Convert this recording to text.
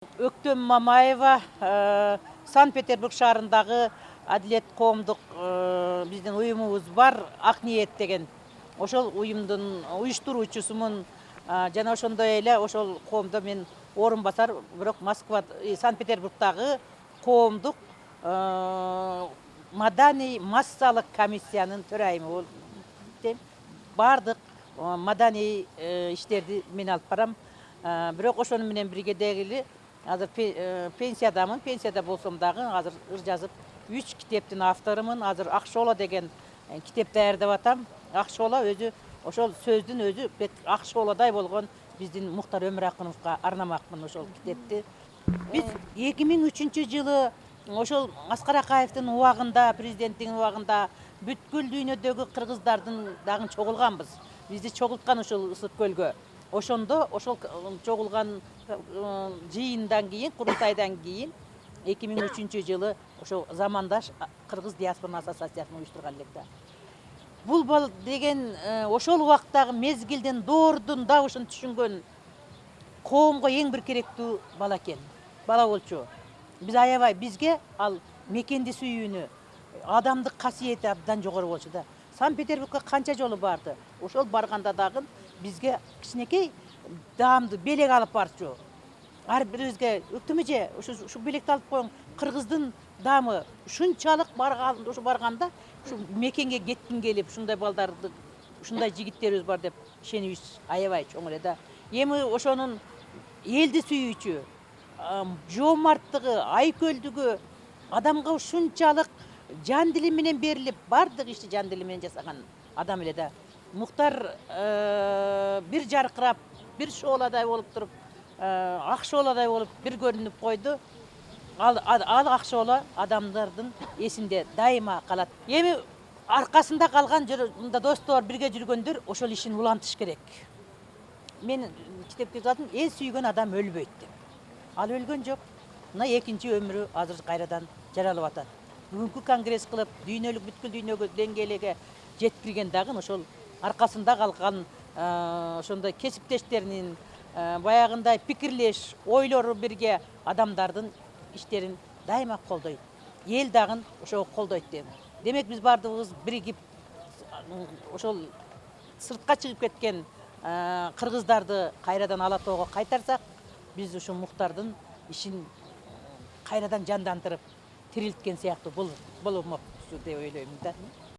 Өктем Мамаева Санкт-Петербург шаарындагы Адилет коомдук биздин уюмубуз бар, Ак ниет деген. Ошол уюмдун уюштуруучусумун. Жана ошондой эле ошол коомдо мен орун басар, бирок Москва, Санкт-Петербургдагы коомдук маданий массалык комиссиянын төрайымы болуп, бардык маданий иштерди мен алып барам. Бирок ошону менен бирге дегили азыр пенсиядамын. Пенсияда болсом дагы азыр ыр жазып 3 китептин авторумун. Азыр Акшола деген китеп даярдап атам. Акшола өзү ошол сөздүн өзү Акшоладай болгон биздин Муктар Өмүракуновго арнамакмын ошол китепти. Биз 2003-жылы ошол Аскар Акаевдин убагында, президенттин убагында бүткүл дүйнөдөгү кыргыздардын дагы чогулганбыз. Бизди чогулткан ошол Ысык көлгө. Ошондо ошол чогулган жыйындан кийин, курултайдан кийин 2003-жылы ошол замандаш кыргыз диаспора ассоциациясын уюштурган элек да. Бул деген ошол убактагы мезгилдин доордун дабышын түшүнгөн коомго эң бир керектүү бала экен. Бала болчу. Биз аябай бизге ал мекенди сүйүүнү, адамдык касиети абдан жогору болчу да. Санкт-Петербургка канча жолу барды. Ошол барганда дагы бизге кичинекей даамды белек алып барчу. Ар бирибизге өктөмөже ушу белекти алып коюң. Кыргыздын даамы ушунчалык барганда ушу мекенге кеткин келип, ушундай балдарды, ушундай жигиттерибиз бар деп ишенибиз аябай чоң эле да. Эми ошонун элди сүйүүчү, жоомарттыгы, айкөлдүгү, адамга ушунчалык жан дили менен берилип, бардык ишти жан дили менен жасаган адам эле да. Муктар бир жаркырап, бир шооладай болуп туруп, ак шооладай болуп бир көрүнүп койду. Ал ак шоола адамдардын эсинде дайыма калат. Эми аркасында калган мында достор, бирге жүргөндөр ошол ишин улантыш керек. Мен китепке жаздым, эл сүйгөн адам өлбөйт деп. Ал өлгөн жок. Мына экинчи өмүрү азыр кайрадан жаралып атат. Бүгүнкү конгресс кылып, дүйнөлүк бүткүл дүйнөгө деңгээлге жеткирген дагы ошол аркасында калган ошондой кесиптештеринин баягындай пикирлеш, ойлору бирге адамдардын иштерин дайыма колдойт. Эл дагы ошого колдойт деп. Демек биз бардыгыбыз биригип ошол сыртка чыгып кеткен кыргыздарды кайрадан ала тоого кайтарсак, биз ушу Муктардын ишин кайрадан жандандырып тирилткен сыяктуу болмокпуз деп ойлойм да.